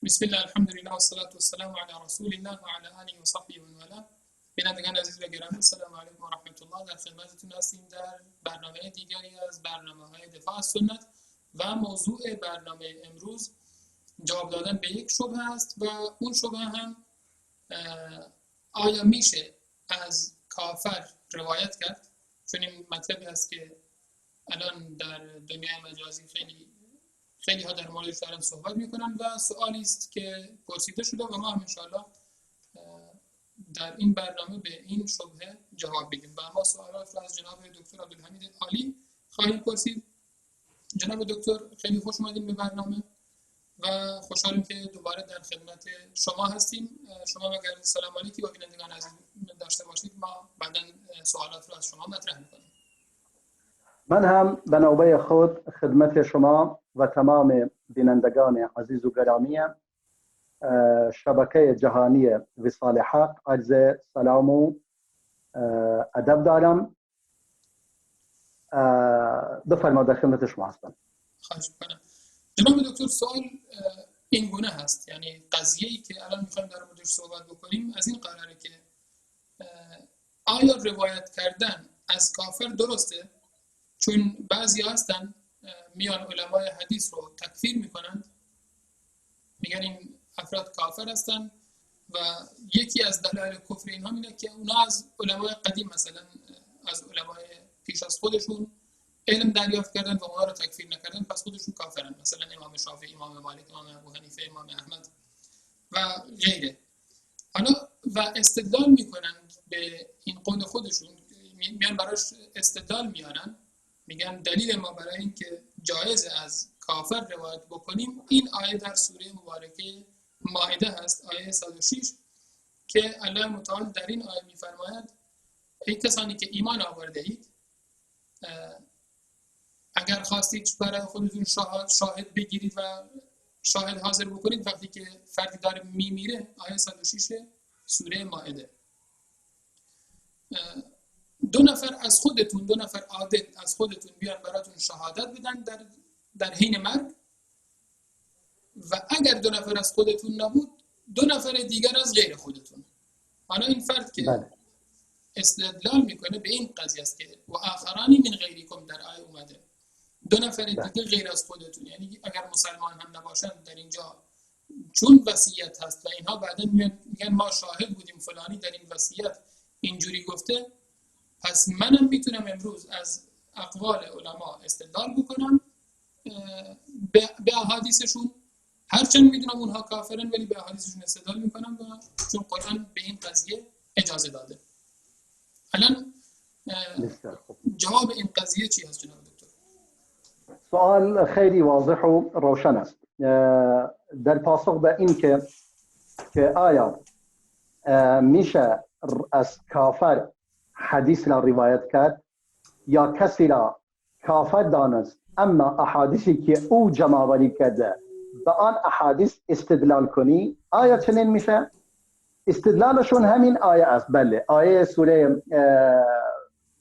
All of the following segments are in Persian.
بسم الله الحمد لله والصلاة والسلام على رسول الله وعلى آله و صحبه و من والاه. بینندگان عزیز و گرامی، السلام علیکم و رحمت الله. در خدمتتون هستیم در برنامه دیگری از برنامه‌های دفاع از سنت و موضوع برنامه امروز جواب دادن به یک شبهه است و اون شبهه هم آیا میشه از کافر روایت کرد؟ چون این مطلبی است که الان در دنیای مجازی خیلی ها در موردش دارن صحبت میکنن و سوالی است که پرسیده شده و ما هم انشاءالله در این برنامه به این شبهه جواب بدیم. و ما سوالات را از جناب دکتر عبدالحمید عالی خواهیم پرسید. جناب دکتر خیلی خوش اومدین به برنامه و خوشحالیم که دوباره در خدمت شما هستیم. شما اگر سلام علیکی با بینندگان عزیز داشته باشید، ما بعداً سوالات را از شما مطرح میکنیم. من هم به نوبه خود خدمت شما و تمام بینندگان عزیز و گرامی شبکه جهانی وصال حق عرض سلام و ادب دارم. بفرمایید، در خدمت شما هستم. خواهش می‌کنم. جناب دکتر، سوال این گونه هست، یعنی قضیه‌ای که الان می‌خوایم در موردش صحبت بکنیم از این قراره که آیا روایت کردن از کافر درسته؟ چون بعضی هستن میان علمای حدیث رو تکفیر میکنند، میگن این افراد کافر هستن و یکی از دلایل کفر اینها اینه که اونا از علمای قدیم، مثلا از علمای پیش از خودشون علم دریافت کردن و اونا رو تکفیر نکردن، پس خودشون کافرن، مثلا امام شافعی، امام مالک، امام ابو حنیفه، امام احمد و غیره. حالا و استدلال میکنن به این قول خودشون، میان براش استدلال میارن، میگن دلیل ما برای این که جایز از کافر روایت بکنیم این آیه در سوره مبارکه مائده هست، آیه 106 که الله متعال در این آیه میفرماید ای کسانی که ایمان آورده اید، اگر خواستید برای خودتون شاهد بگیرید و شاهد حاضر بکنید وقتی که فردی داره میمیره، آیه 106 سوره مائده. دو نفر از خودتون، دو نفر عادل از خودتون بیان براتون شهادت بدن در حین مرگ، و اگر دو نفر از خودتون نبود، دو نفر دیگر از غیر خودتون. حالا این فرد که استدلال میکنه به این قضیه است که و آخرانی من غیرکم در آیه اومده، دو نفر دیگه غیر از خودتون، یعنی اگر مسلمان هم نباشن در اینجا چون وصیت هست و اینها بعدا میگن ما شاهد بودیم فلانی در این وصیت اینجوری گفته، پس منم میتونم امروز از اقوال علما استدلال بکنم به احادیثشون، هرچند میدونم اونها کافرن ولی به احادیثشون استدلال میکنم و چون قرآن به این قضیه اجازه داده. الان جواب این قضیه چی هست جناب دکتر؟ سوال خیلی واضح و روشن است. در پاسخ به این که آیا میشه از کافر حدیث را روایت کرد یا کسی را کافر دانست اما احادیثی که او جمع‌آوری کرده به آن احادیث استدلال کنی، آیا چنین میشه؟ استدلالشون همین آیه است. بله، آیه سوره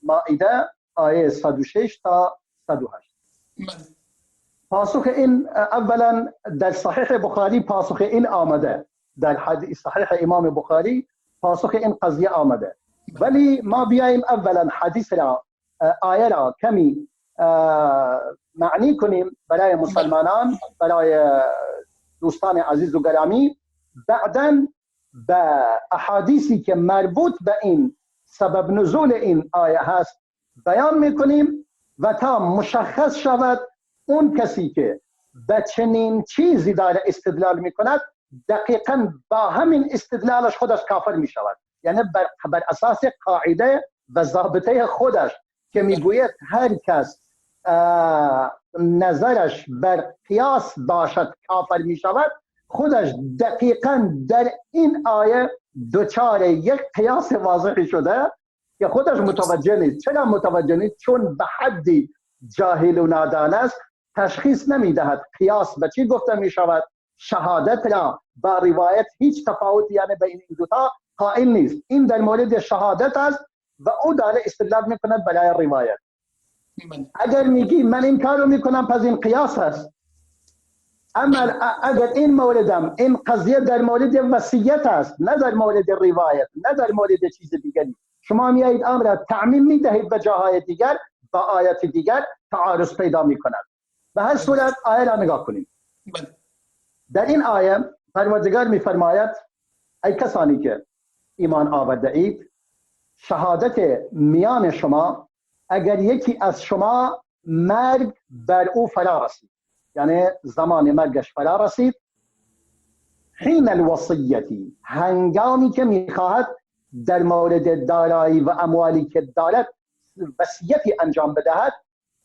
مائده آیه 106 تا 108. پاسخ این اولا در صحیح بخاری پاسخ این آمده، در حدیث صحیح امام بخاری پاسخ این قضیه آمده، ولی ما بیایم اولا حدیث را، آیه را کمی معنی کنیم برای مسلمانان، برای دوستان عزیز و گرامی، بعداً به احادیثی که مربوط به این سبب نزول این آیه هست بیان میکنیم و تا مشخص شود اون کسی که به چنین چیزی داره استدلال میکند دقیقاً با همین استدلالش خودش کافر میشود، یعنی بر اساس قاعده و ضابطه خودش که میگوید هر کس نظرش بر قیاس باشد کافر میشود، خودش دقیقاً در این آیه دوچار یک قیاس واضحی شده که خودش متوجه نیست. چرا متوجه نیست؟ چون به حدی جاهل و نادان است، تشخیص نمیدهد قیاس به چی گفته می شود، شهادت را با روایت هیچ تفاوتی یعنی بین این دوتا قائل نیست. این در مورد شهادت است و او داره استدلال میکند برای روایت. اگر میگی من این کارو میکنم پس این قیاس است، اما اگر این موردم این قضیه در مورد وصیت است، نه در مورد روایت، نه در مورد چیز دیگری، شما میایید امر را تعمیم میدهید به جاهای دیگر، با آیات دیگر تعارض پیدا میکند. به هر صورت آیه را نگاه کنیم. در این آیه پروردگار میفرماید ای کسانی که ایمان آورده اید، شهادت میان شما اگر یکی از شما مرگ بر او فرا رسید، یعنی زمان مرگش فرا رسید، حین الوصیتی، هنگامی که میخواهد در مورد دارایی و اموالی که دارد وصیتی انجام بدهد،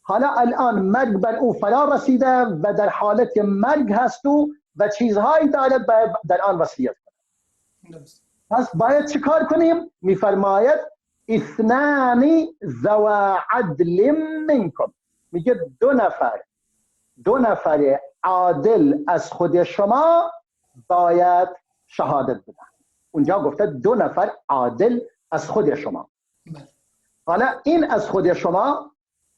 حالا الان مرگ بر او فرا رسیده و در حالت مرگ هست و چیزهایی دارد باید در آن وصیت کند. پس باید چیکار کنیم؟ میفرماید اثنان ذوا عدل منکم، میگه دو نفر عادل از خود شما باید شهادت بدن. اونجا گفته 2 نفر عادل از خود شما. حالا این از خود شما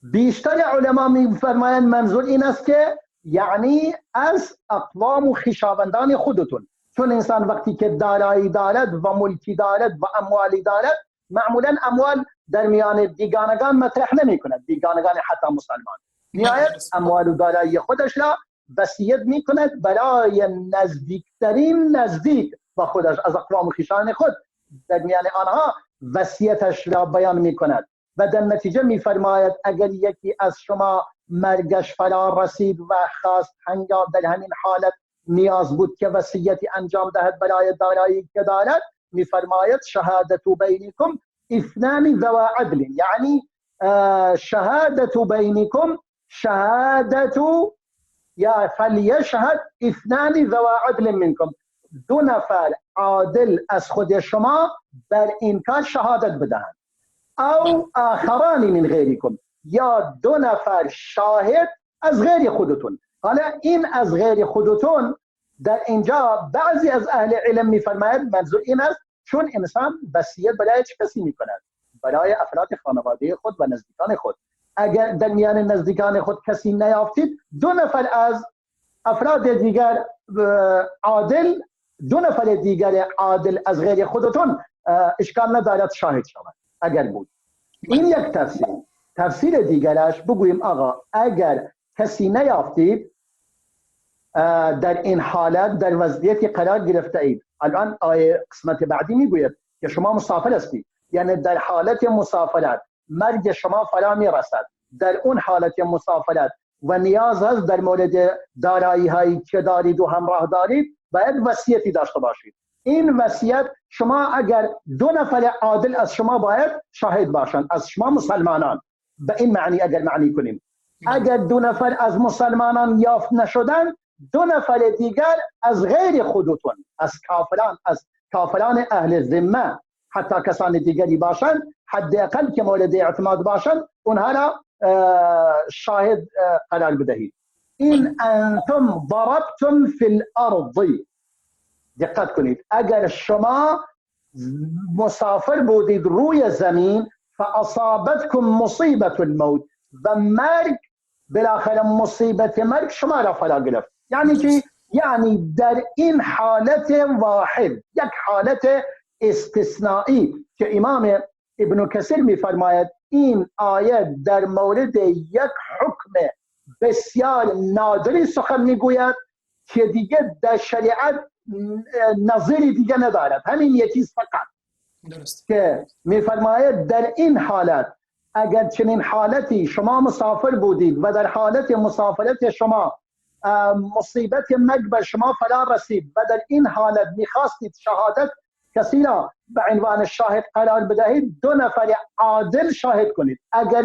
بیشتر علما میفرمایند منظور این است که یعنی از اقوام و خویشاوندان خودتون، چون انسان وقتی که دارایی دارد و ملکی دارد و اموالی دارد، معمولا اموال در میان بیگانگان مطرح نمی کند، بیگانگان حتی مسلمان، میآید اموال و دارایی خودش را وصیت می کند برای نزدیکترین نزدیک با خودش از اقوام و خویشان خود، در میان آنها وصیتش را بیان می کند و در نتیجه می فرماید اگر یکی از شما مرگش فرا رسید و خواست در همین حالت نیاز بود که وصیتی انجام دهد برای دارایی که دارد، می فرماید شهادت بینکم اثنان ذوا عدل، یعنی شهادت بینکم شهادت یا فلیشهد اثنان ذوا عدل منکم، 2 نفر عادل از خود شما بر این کار شهادت بدهند، او آخران من غیرکم، یا 2 نفر شاهد از غیر خودتون. حالا این از غیر خودتون در اینجا بعضی از اهل علم میفرماید منظور این است چون انسان وصیت برای چه کسی میکند؟ برای افراد خانواده خود و نزدیکان خود. اگر در میان نزدیکان خود کسی نیافتید، 2 نفر از افراد دیگر عادل، 2 نفر دیگر عادل از غیر خودتون اشکال ندارد شاهد شود اگر بود. این یک تفسیر. تفسیر دیگرش بگوییم آقا اگر کسی نیافتید در این حالت در وضعیتی قرار گرفته اید، الان آیه قسمت بعدی میگوید که شما مسافر هستید، یعنی در حالت مسافرت مرگ شما فرا میرسد، در اون حالت مسافرت و نیاز هست در مورد دارایی هایی که دارید و همراه دارید باید وصیتی داشته باشید. این وصیت شما اگر 2 نفر عادل از شما باید شاهد باشند، از شما مسلمانان، به این معنی اگر معنی کنیم، اگر 2 نفر از مسلمانان یافت نشدن، 2 نفر دیگر از غیر خودتون، از کافران اهل ذمه، حتی کسان دیگری باشند، حداقل که مورد اعتماد باشند، اونها را شاهد قرار بدهید. این انتم ضربتم فی الارض، دقت کنید، اگر شما مسافر بودید روی زمین، فاصابتکم مصیبت الموت، و مرگ بالاخره مصیبت مرگ شما را فرا گرفت، یعنی که یعنی در این حالت واحد، یک حالت استثنایی که امام ابن کثیر میفرماید این آیه در مورد یک حکم بسیار نادری سخن میگوید که دیگه در شریعت نظیری دیگه ندارد، همین یکی فقط. درست. که میفرماید در این حالت اگر چنین حالتی شما مسافر بودید و در حالت مسافرت شما مصیبت مرگ بر شما فرا رسید و در این حالت میخواستید شهادت کسی را به عنوان شاهد قرار بدهید، 2 نفر عادل شاهد کنید. اگر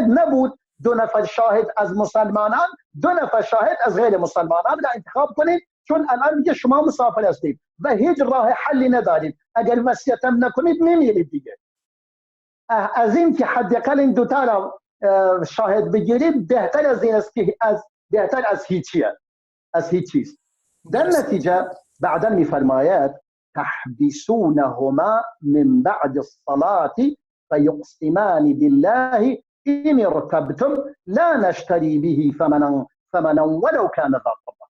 نبود 2 نفر شاهد از مسلمانان، 2 نفر شاهد از غیر مسلمانان را انتخاب کنید، چون الان دیگه شما مسافر هستید و هیچ راه حلی ندارید. اگر وصیت هم نکنید میمیرید دیگه. از این که حداقل این 2 تا را شاهد بگیرید بهتر از این است که بهتر از هیچ چیز. در نتیجه بعدا میفرماید تحبسونهما من بعد الصلاة فيقسمان بالله إن ارتبتم لا نشتري به ثمنا ولو كان ذا قربى.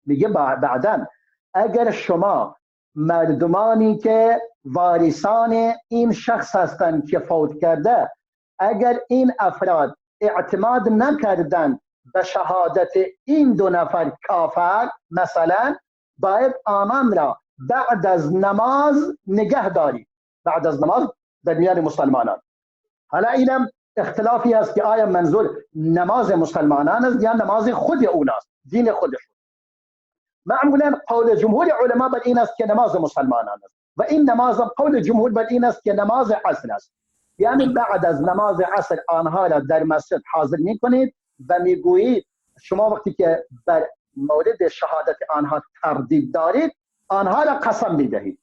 میگه بعداً اگر شما مردمانی که وارثان این شخص هستند که فوت کرده، اگر این افراد اعتماد نکردند به شهادت این 2 نفر کافر، مثلا باید آنان را بعد از نماز نگه دارید، بعد از نماز در میان مسلمانان. حالا اینم اختلافی است که آیا منظور نماز مسلمانان است یا نماز خود اوناست، دین خودشون. معمولا قول جمهور علما بر این است که نماز مسلمانان است و این نماز قول جمهور بر این است که نماز عصر است. یعنی بعد از نماز عصر آنها را در مسجد حاضر میکنید و میگویید شما وقتی که بر مورد شهادت آنها تردید دارید آنها را قسم میدهید،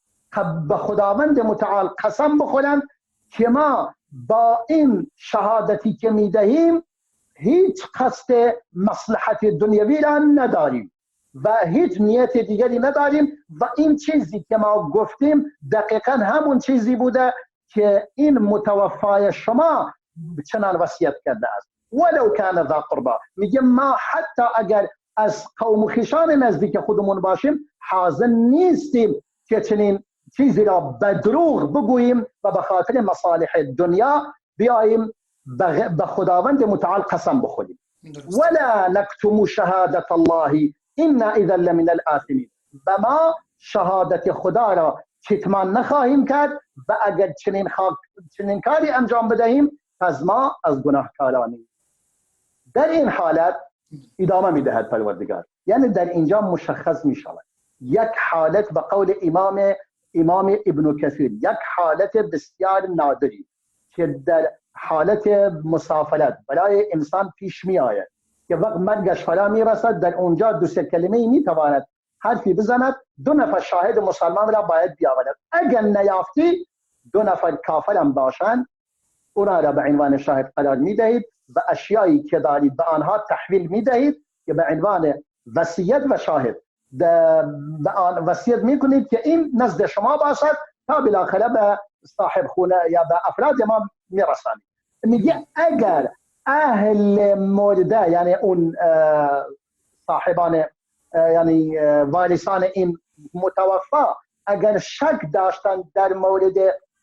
به خداوند متعال قسم بخورند که ما با این شهادتی که میدهیم هیچ قصد مصلحت دنیوی را نداریم و هیچ نیت دیگری نداریم و این چیزی که ما گفتیم دقیقا همون چیزی بوده که این متوفای شما چنان وصیت کرده است. ولو کان ذا قربا، میگه ما حتی اگر از قوم و خویشان نزدیک خودمون باشیم حاضر نیستیم که چنین چیزی را به دروغ بگوییم و به خاطر مصالح دنیا بیاییم به خداوند متعال قسم بخوریم. ولا نكتم شهادت الله إنا اذا لمن الآثمين، و ما شهادت خدا را کتمان نخواهیم کرد و اگر چنین کاری انجام بدهیم پس ما از گناهکارانیم. در این حالت ادامه میدهد پروردگار، یعنی در اینجا مشخص می شود یک حالت به قول امام ابن کثیر، یک حالت بسیار نادری که در حالت مسافرت برای انسان پیش می آید که وقت مرگش فرا می رسد، در اونجا 2-3 کلمه می تواند حرفی بزند، 2 نفر شاهد مسلمان را باید بیاورد. اگر نیافتی 2 نفر کافر هم باشند اونا را به عنوان شاهد قرار می دهید و اشیایی که دارید به آنها تحویل می دهید که به عنوان وصیت و شاهد به آن وصیت می کنید که این نزد شما باشد تا بالاخره به صاحب خونه یا به افراد ما می رسانید. میگه اگر اهل مرده یعنی اون صاحبان یعنی وارثان این متوفا اگر شک داشتن در مورد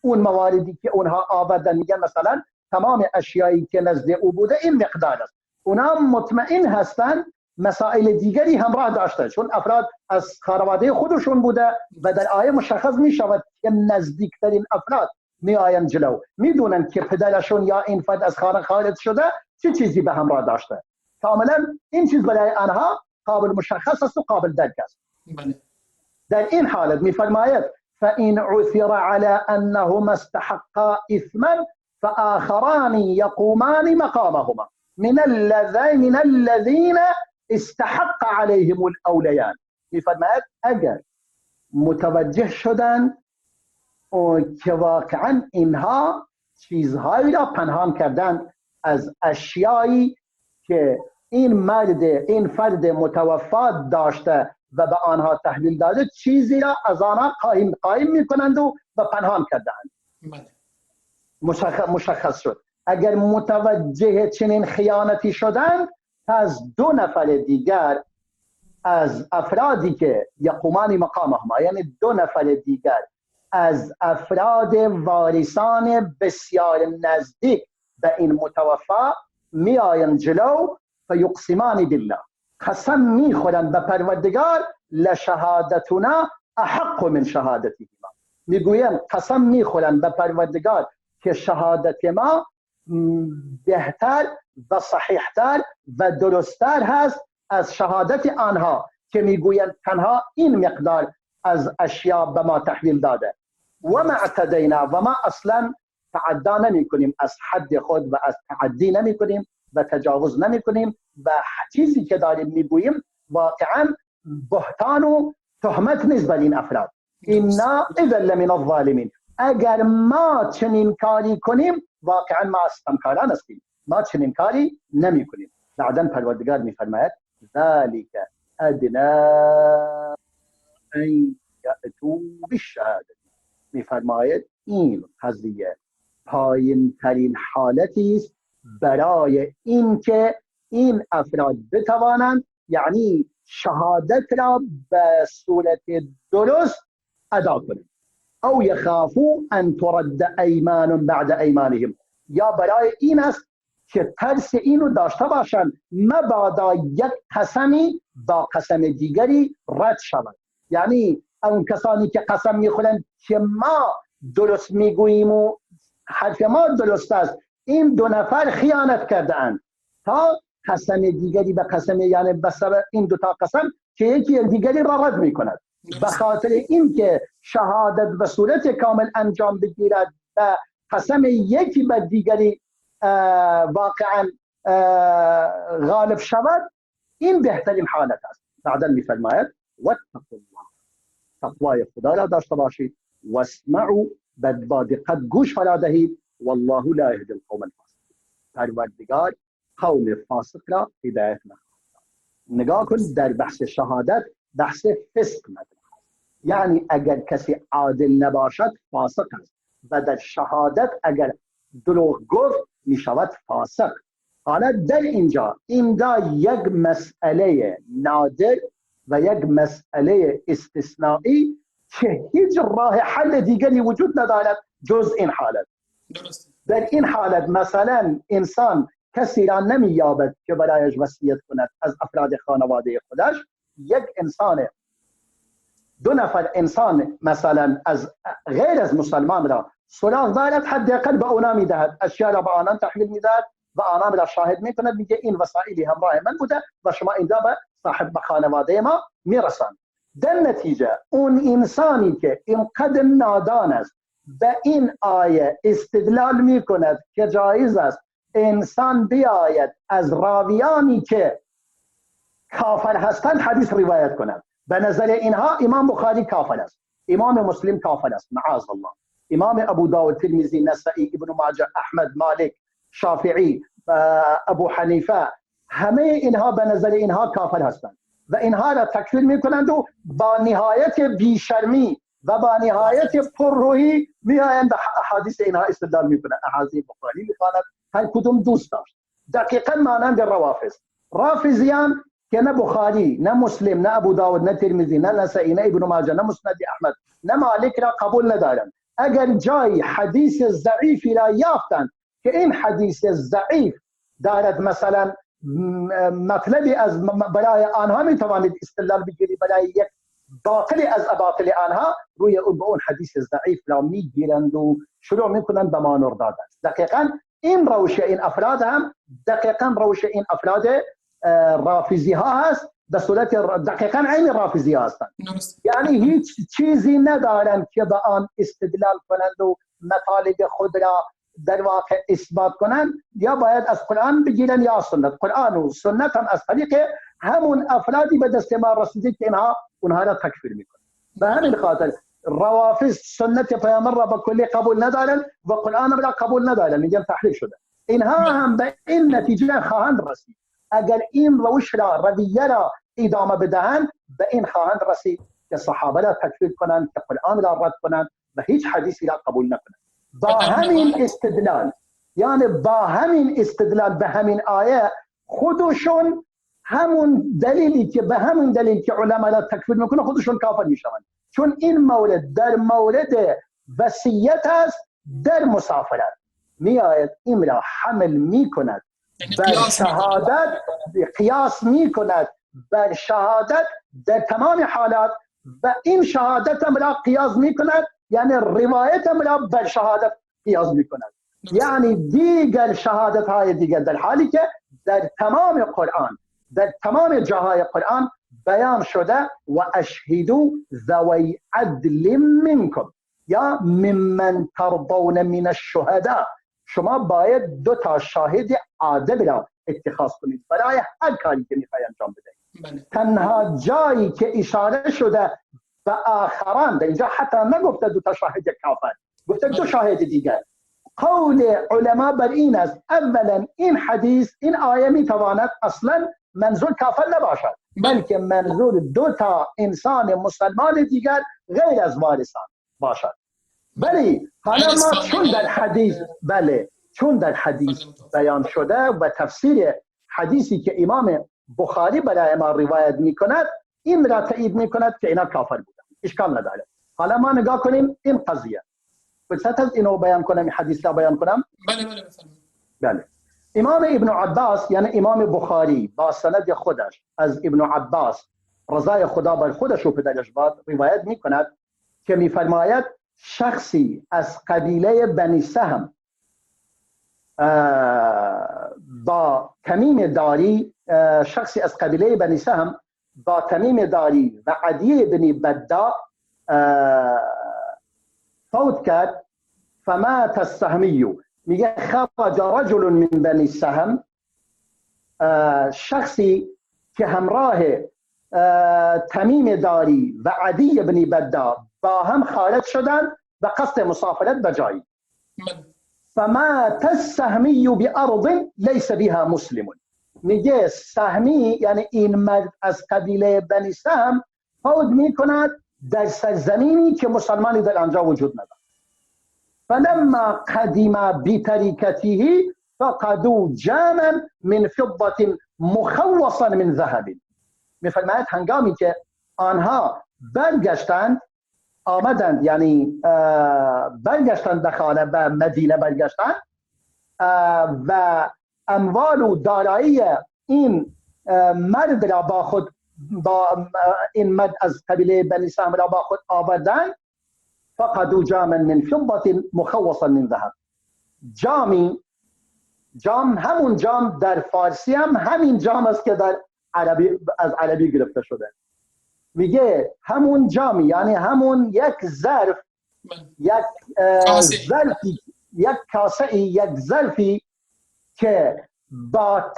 اون مواردی که اونها آوردن، میگن مثلا تمام اشیایی که نزد او بوده این مقدار است، اونا مطمئن هستن مسائل دیگری همراه داشته چون افراد از خانواده خودشون بوده و در آیه مشخص می شود که نزدیکترین افراد می آین جلو، می دونن که پدرشون یا این فرد از خانه خارج شده چه چیزی به همراه داشته. کاملا این چیز برای آنها قابل مشخص است و قابل درک است. در این حالت می فرماید فإن عثر على أنهما استحقا إثما فآخران يقومان مقامهما من الذين استحق عليهم الأوليان. می‌فرماید اگر متوجه شدن که واقعا اینها چیزهایی را پنهان کردن از اشیایی که این فرد متوفا داشته و به آنها تحویل داده، چیزی را از آنها قایم میکنند و پنهان کردند. مشخص شد اگر متوجه چنین خیانتی شدند از 2 نفر دیگر از افرادی که یقومان مقامهما، یعنی 2 نفر دیگر از افراد وارثان بسیار نزدیک به این متوفا می آیند جلو فیقسمان بالله، قسم می خورند به پروردگار لشهادتنا احق من شهادتهما، میگویند قسم می خورند به پروردگار که شهادت ما بهتر و صحیحتر و درستتر هست از شهادت آنها که میگویند تنها این مقدار از اشیا به ما تحویل داده و ما اعتدینا، و ما اصلا تعدا نمی کنیم، از حد خود و از تعدی نمی کنیم و تجاوز نمی کنیم و چیزی که داریم میگوییم واقعا بهتان و تهمت نیست بر این افراد. اینا اذا لمن الظالمین، اگر ما چنین کاری کنیم واقعا ما ستمکاران هستیم، ما چنین کاری نمی کنیم. بعداً پروردگار میفرماید ذلك ادنا ان یأتوا بالشهاده، میفرماید این قضیه پایین ترین حالتی است برای این که این افراد بتوانند یعنی شهادت را به صورت درست ادا کنند. او یخافو ان ترد ایمان بعد ایمانهم، یا برای این است که ترس اینو داشته باشند مبادا یک قسمی با قسم دیگری رد شود. یعنی اون کسانی که قسم میخورند که ما درست میگوییم و حرف ما درست است، این دو نفر خیانت کرده اند، تا قسم دیگری به قسم، یعنی به سبب این دو تا قسم که یکی دیگری را رد میکند. به خاطر این که شهادت به صورت کامل انجام بگیرد و قسم یکی به دیگری واقعا غالب شود، این بهترین حالت است. بعدا میفرماید واتقوا الله، تقوای خدا را داشته باشید، واسمعوا، با دقت گوش فرا دهید، والله لا یهدی القوم الفاسقین، پروردگار قوم فاسق را هدایت نخواهد. نگاه کن، در بحث شهادت بحث فسق مطرح است، یعنی اگر کسی عادل نباشد فاسق است، و در شهادت اگر دروغ گفت می شود فاسق. حالا در اینجا یک مسئله نادر و یک مسئله استثنایی که هیچ راه حل دیگری وجود ندارد جز این حالت. در این حالت مثلا انسان کسی را نمی‌یابد که برایش وصیت کند از افراد خانواده خودش. یک انسان، دو نفر انسان مثلا از غیر از مسلمان را سراغ دارد، حداقل به اونا میدهد، اشیاء را به آنان تحویل میدهد و آنان را شاهد میکند، میگه این وسایلی همراه من بوده و شما اینجا به صاحب خانواده ما میرسان. در نتیجه اون انسانی که اینقدر نادان است به این آیه استدلال میکند که جایز است انسان بیاید از راویانی که کافر هستند حدیث روایت کند. به نظر اینها امام بخاری کافر است، امام مسلم کافر است معاذ الله، امام ابو داود، ترمذی، نسائی، ابن ماجه، احمد، مالک، شافعی، ابو حنیفه، همه اینها به نظر اینها کافر هستند و اینها را تکفیر میکنند و با نهایت بیشرمی و با نهایت پررویی میآیند احادیث اینها استدلال میکنند. احادیث بخاری میخواند، هر کدوم دوست داشت. دقیقا مانند رافضیان که نه بخاری، نه مسلم، نه ابو داود، نه ترمذی، نه نسائی، نه ابن ماجه، نه مسند احمد، نه مالک را قبول ندارند. اگر جای حدیث ضعیفی را یافتند که این حدیث ضعیف دارد مثلا مطلبی از برای آنها میتوانید استدلال بگیرید، برای یک باطل از اباطل آنها روی اون حدیث ضعیف را میگیرند و شروع میکنند به مانور دادن. دقیقاً این روش این افراد هم دقیقاً روش این افراد رافضی ها هست، به صورت دقیقاً عین رافضی ها هستند. یعنی هیچ چیزی ندارند که به آن استدلال کنند و مطالب خود را در واقع اثبات کنند، یا باید از قرآن بگیرن یا سنت. قرآن و سنت هم از طریق همون افرادی به دست ما رسیده که اونها را تکفیر میکنند. به همین خاطر روافض سنت پیامبر را به کلی قبول ندارند و قرآن را قبول ندارند، میگن تحریف شده. اینها هم به این نتیجه خواهند رسید اگر این رویه را ادامه بدهند، به این خواهند رسید که صحابه را تکفیر کنند، که قرآن را رد کنند و هیچ حدیثی را قبول نکنند. با همین استدلال، یعنی با همین استدلال به همین آیه، خودشون همون دلیلی که به همون دلیل که علما را تکفیر میکنه خودشون کافر میشوند. چون این مورد در مورد وصیت است، در مسافرت میآید این را حمل میکند بر شهادت، قیاس میکند بر شهادت در تمام حالات و این شهادت هم را قیاس میکند، یعنی روایت هم را بر شهادت قیاس میکند. یعنی دیگر شهادت های دیگر، در حالی که در تمام قرآن، در تمام جاهای قرآن بیان شده و اشهدوا ذوی عدل منکم یا ممن ترضون من الشهداء، شما باید دو تا شاهد عادل را اتخاذ کنید برای هر کاری که میخواید انجام بدهید. تنها جایی که اشاره شده به آخران، در اینجا حتی نگفته دو تا شاهد کافر، گفته دو شاهد دیگر. قول علما بر این است اولا این حدیث، این آیه میتواند اصلا منظور کافر نباشد، بلکه منظور دو تا انسان مسلمان دیگر غیر از وارثان باشد. ولی حالا ما چون در حدیث بیان شده و تفسیر حدیثی که امام بخاری برای ما روایت میکند این را تایید میکند که اینا کافر بودن. اشکال نداره. حالا ما نگاه کنیم این قضیه. فرصت از اینو بیان کنم، این حدیث را بیان کنم. بله بفرمایید. بله. امام ابن عباس یعنی امام بخاری با سند خودش از ابن عباس رضای خدا بر خودش و پدرش باد روایت میکند که میفرماید شخصی از قبیله بنی سهم با تمیم داری، شخصی از قبیله بنی سهم با تمیم داری و عدی بن بداء فوت کرد. فمات السهمی، میگه خرج رجل من بنی سهم، شخصی که همراه تمیم داری و عدی بن بداء با هم خارج شدند و قصد مسافرت به جایی. فمات السهمی بأرض ليس بها مسلم، میگه سهمی یعنی این مرد از قبیله بنی سهم فوت میکند در سرزمینی که مسلمانی در آنجا وجود ندارد. فلما قدم بتركته فقدوا جاما من فضة مخوصا من ذهب. میفرماید هنگامی که آنها برگشتند، آمدند یعنی برگشتند به خانه، به مدینه برگشتند و اموال و دارایی این مرد را با خود، با این مرد از قبیله بنی سهم را با خود آوردند. فقدوا جاما من فضة مخوصا من ذهب. جام همون جام در فارسی هم همین جام است که در عربی از عربی گرفته شده. میگه همون جامی یعنی همون یک ظرف، یک ظرفی، یک کاسه، یک ظرفی که با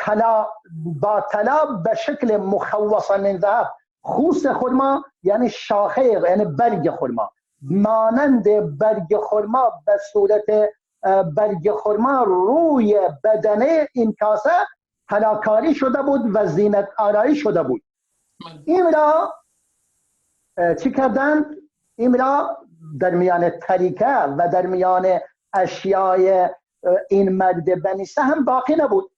طلا به شکل مخوصا من ذهب، خوست خرما یعنی شاخه یعنی برگ خرما، مانند برگ خرما به صورت برگ خرما روی بدنه این کاسه طلاکاری شده بود و زینت آرایی شده بود. این را چی کردند؟ این را در میان تریکه و در میان اشیای این مرد بنی سهم باقی نبود.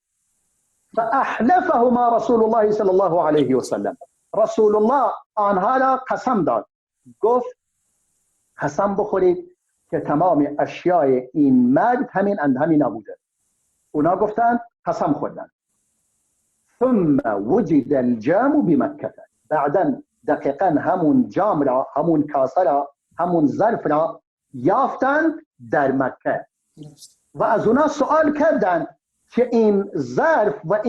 فاحلفهما رسول الله صلی الله علیه و سلم، رسول الله آنها را قسم داد، گفت قسم بخورید که تمام اشیای این مرد همین نبوده. اونا گفتند قسم خوردند. ثم وجد الجام بمکه، بعداً دقیقاً همون جام را، همون کاسه را، همون ظرف را یافتند در مکه و از اونا سوال کردند که این ظرف و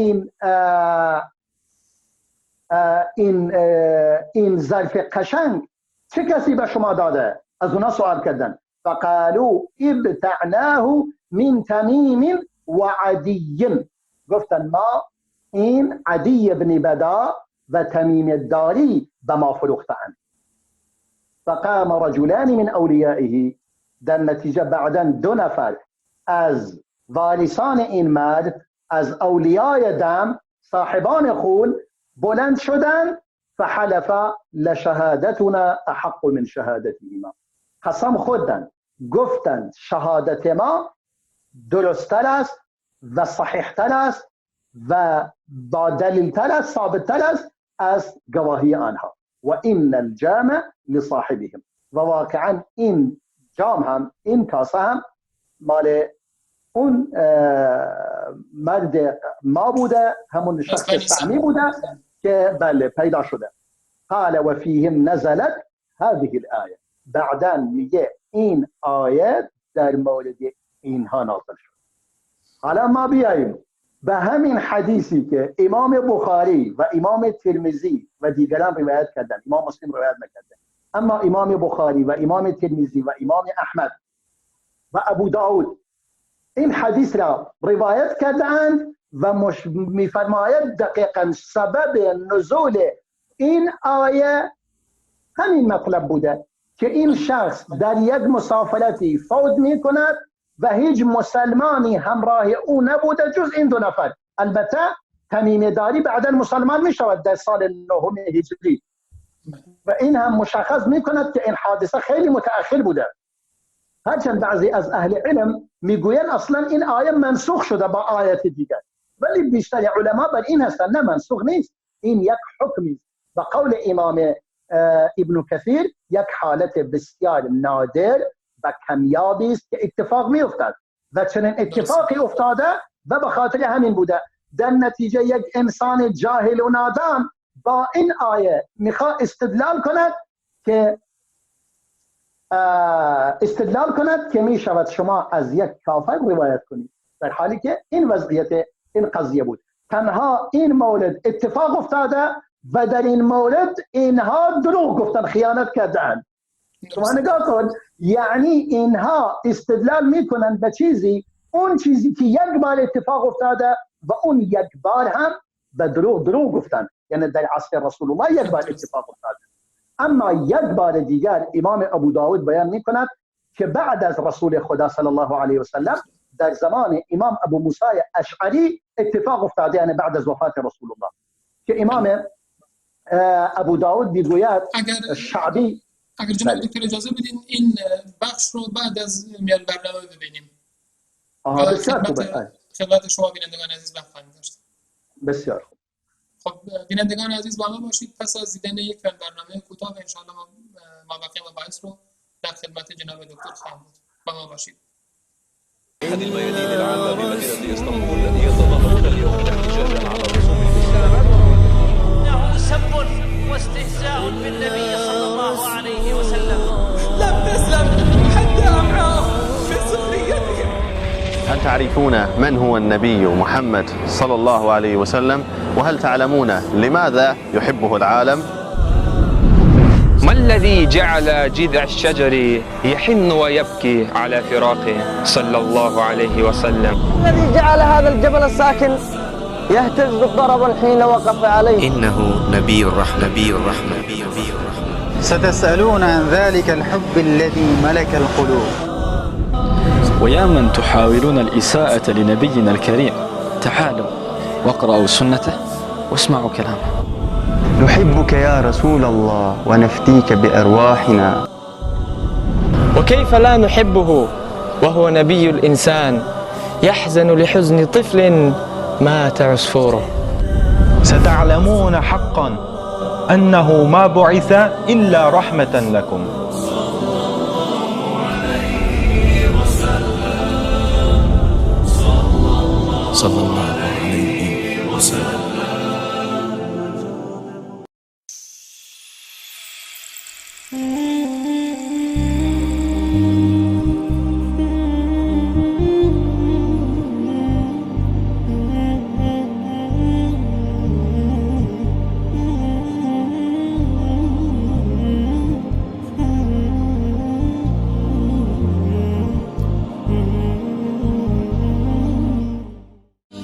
این ظرف قشنگ چه کسی به شما داده؟ از اونا سوال کردند. فقالوا ابتعناه من تمیم و عدی، گفتن ما این عدی بن بداء و تمیم داری به ما فروختند. فقام رجلان من اولیائه، در نتیجه بعدا 2 نفر از وارثان این مرد، از اولیای دم، صاحبان خون بلند شدند. فحلف لشهادتنا احق من شهادتهما، قسم خوردند، گفتند شهادت ما درست‌تر است و صحیح‌تر است و با دلیل‌تر است، ثابت‌تر است از گواهی آنها. و این الجام لصاحبهم، و واقعا این جام هم، این کاسه هم مال اون مرد ما بوده، همون شخص سهمی بوده که بله پیدا شده. قال و فیهم نزلت هذه الآیه، بعداً میگه این آیه در مورد اینها نازل شد. حالا ما بیاییم به همین حدیثی که امام بخاری و امام ترمذی و دیگران روایت کردن، امام مسلم روایت نکرده، اما امام بخاری و امام ترمذی و امام احمد و ابو داود این حدیث را روایت کردند و میفرماید دقیقاً سبب نزول این آیه همین مطلب بوده که این شخص در یک مسافرتی فوت می کند و هیچ مسلمانی همراه او نبوده جز این 2 نفر. البته تمیم داری بعدا مسلمان می شود در سال 9 هجری و این هم مشخص می کند که این حادثه خیلی متأخر بوده. هرچند بعضی از اهل علم میگویند اصلا این آیه منسوخ شده با آیت دیگر، ولی بیشتر علما بر این هستند نه منسوخ نیست، این یک حکمی به قول امام ابن کثیر یک حالت بسیار نادر و کمیابی است که اتفاق می افتد و چنین اتفاقی افتاده و به خاطر همین بوده. در نتیجه یک انسان جاهل و نادان با این آیه میخواد استدلال کند که می شود شما از یک کافر روایت کنید، در حالی که این وضعیت این قضیه بود. تنها این مولد اتفاق افتاده و در این مولد اینها دروغ گفتن، خیانت کردن. شما نگاه کن، یعنی اینها استدلال میکنن به چیزی، اون چیزی که یک بار اتفاق افتاده و اون یک بار هم به دروغ گفتن. یعنی در عصر رسول الله یک بار اتفاق افتاده، اما یک بار دیگر امام ابو داود بیان میکند که بعد از رسول خدا صلی الله علیه و سلم در زمان امام ابو موسی اشعری اتفاق افتاده، یعنی بعد از وفات رسول الله، که امام ابو داود میگوید شعبی. اگر جناب دکتر اجازه بدین این بخش رو بعد از میان برنامه ببینیم. خدمت شما بینندگان عزیز بخواهیم داشت. بسیار خوب. خب بینندگان عزیز با ما باشید. پس از دیدن یک برنامه کوتاه ان شاء الله ما باقی مباحث رو در خدمت جناب دکتر خواهیم بود. با ما باشید. أحد الميادين العامة بمدينة اسطنبول يتظاهرون اليوم احتجاجا على رسوم الإسلام. إنه سب واستهزاء بالنبي صلى الله عليه وسلم. لم تسلم حتى أمعاء في سخريتهم. هل تعرفون من هو النبي محمد صلى الله عليه وسلم؟ وهل تعلمون لماذا يحبه العالم؟ ما الذي جعل جذع الشجر يحن ويبكي على فراقه صلى الله عليه وسلم؟ الذي جعل هذا الجبل الساكن يهتز ضربا حين وقف عليه؟ إنه نبي الرحمة. ستسألون عن ذلك الحب الذي ملك القلوب. ويا من تحاولون الإساءة لنبينا الكريم، تعالوا واقرأوا سنته واسمعوا كلامه. نحبك يا رسول الله ونفديك بأرواحنا. وكيف لا نحبه وهو نبي الإنسان يحزن لحزن طفل مات عصفوره. ستعلمون حقا أنه ما بعث إلا رحمة لكم. صلى الله عليه وسلم.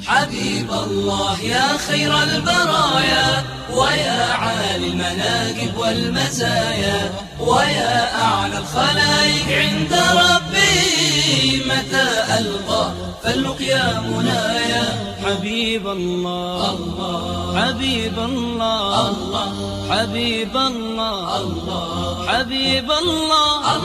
حبيب الله يا خير البرايا ويا عالي المناقب والمزايا ويا أعلى الخلائق عند ربي متى ألقى فاللقيا منايا. حبيب الله حبيب الله حبيب الله حبيب الله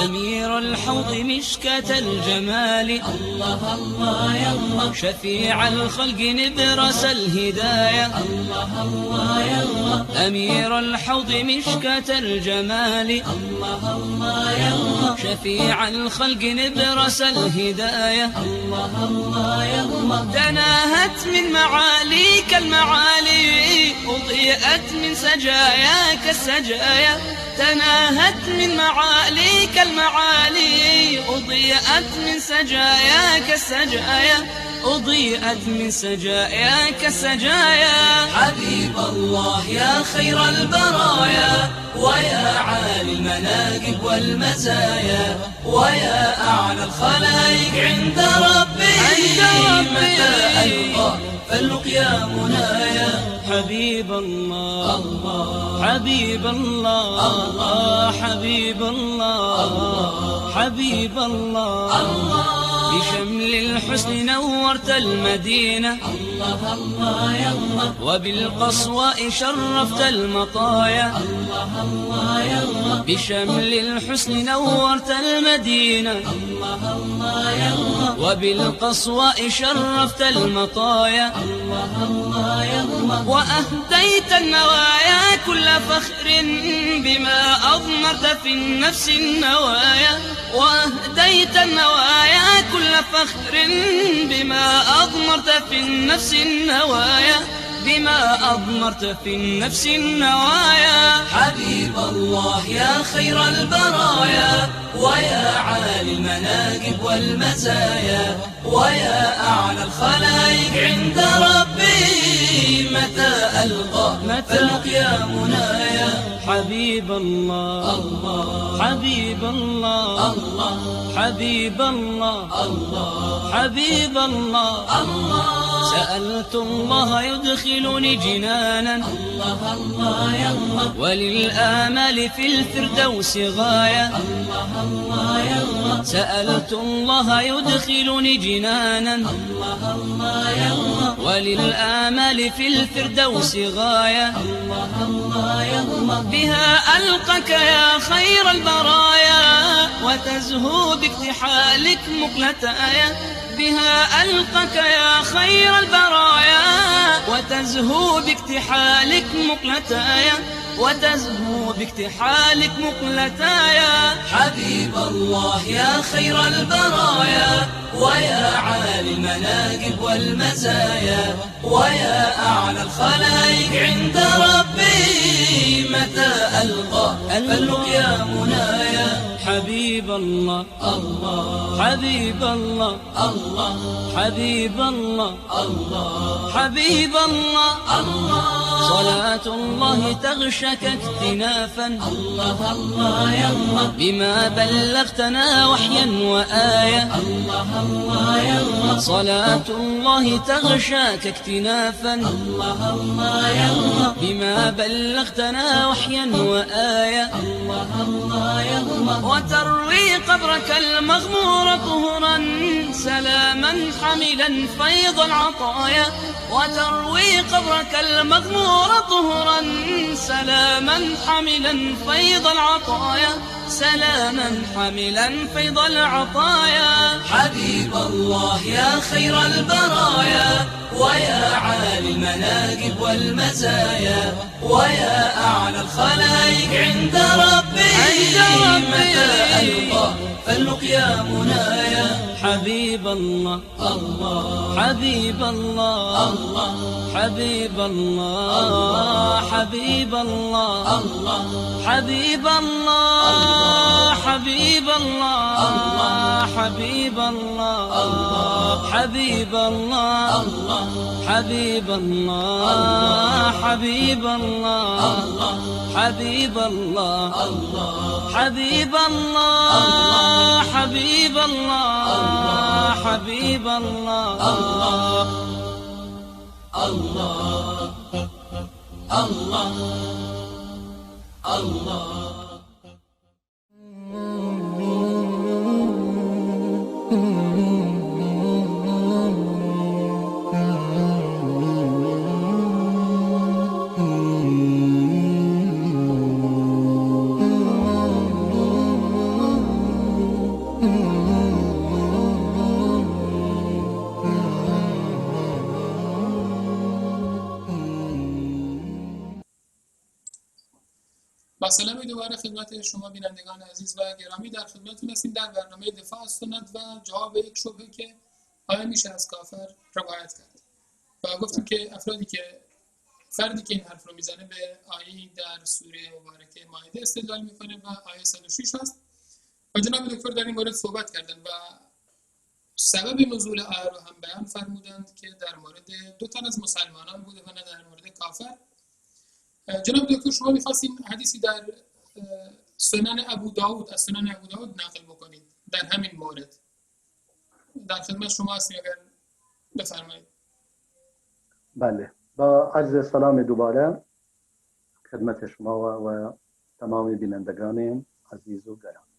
أمير الحوض مشكة الجمال الله الله يا الله شفيع الخلق نبرس الهداية الله الله يا الله أمير الحوض مشكة الجمال الله الله يا الله شفيع الخلق نبرس الهداية الله الله يا الله تناهت من معاليك المعالي أضيئت من سجاياك السجايا تناهت من معاليك المعالي أضيئت من سجاياك السجايا أضيئت من سجاياك السجايا. حبيب الله يا خير البرايا ويا عالي المناقب والمزايا ويا أعلى الخلائق عند ربي متى ألقى فاللقيا منايا. حبيب الله حبيب الله حبيب الله حبيب الله بشمل الحسن نورت المدينة الله الله يا الله وبالقصواء شرفت المطايا الله الله يا الله بشمل الحسن نورت المدينة الله الله يا الله وبالقصواء شرفت المطايا الله الله يا الله وأهديت النوايا كل فخر بما أضمرت في النفس النوايا وأهديت النوايا كل فخر بما أضمرت في النفس النوايا بما أضمرت في النفس النوايا حبيب الله يا خير البرايا ويا عالي المناقب والمزايا ويا أعلى الخلائق عند ربي متى ألقى فاللقيا منايا حبيب الله الله حبيب الله الله حبيب الله الله حبيب الله الله سألت الله يدخلني جنانا الله الله يا الله وللآمال في الفردوس غاية الله الله يا الله سألت الله يدخلني جنانا الله الله يا الله وللآمال في الفردوس غاية الله الله يا الله بها ألقك يا خير البرايا وتزهو باكتحالك مقلتايا بها ألقك يا خير البرايا وتزهو باكتحالك مقلتايا وتزهو باكتحالك مقلتايا حبيب الله يا خير البرايا ويا عالي المناقب والمزايا ويا أعلى الخلائق عند ربي متى ألقى فاللقيا منايا حبيب الله الله حبيب الله الله حبيب الله الله حبيب الله الله صلاة الله تغشك اكتنافا الله الله يا الله بما بلغتنا وحيا وآية الله الله يا الله صلاة الله تغشاك اكتنافا الله الله يا الله بما بلغتنا وحيا وآية الله الله يا الله وتروي قبرك المغمور طهرا سلاما حملا فيض العطايا وتروي قبرك المغمور طهرا سلاما حملا فيض العطايا سلاما حملا فيض العطايا حبيب الله يا خير البرايا ويا عالي المناقب والمزايا ويا أعلى الخلائق عند ربي متى ألقى فاللقيا منايا حبيب الله الله حبيب الله الله حبيب الله حبيب الله الله حبيب الله حبيب الله حبيب الله حبيب الله حبيب الله حبيب الله حبيب الله حبيب الله حبيب الله حبيب الله الله الله الله با سلام دوباره خدمت شما بینندگان عزیز و گرامی در خدمتتون هستیم در برنامه دفاع از سنت و جواب یک شبهه که آیا میشه از کافر روایت کرد و گفتیم که افرادی که فردی که این حرف رو میزنه به آیه در سوره مبارکه مائده استدلال میکنه و آیه 106 هست و جناب دکتر در این مورد صحبت کردن و سبب نزول آیه رو هم بیان فرمودند که در مورد دو تن از مسلمانان بوده و نه در مورد کافر. جناب دکتر شما می‌خواستین حدیثی در سنن ابو داود از سنن ابو داود نقل بکنید در همین مورد. در خدمت شما هستیم، اگر بفرمایید. بله، با عرض سلام دوباره خدمت شما و تمام بینندگان عزیز و گرامی.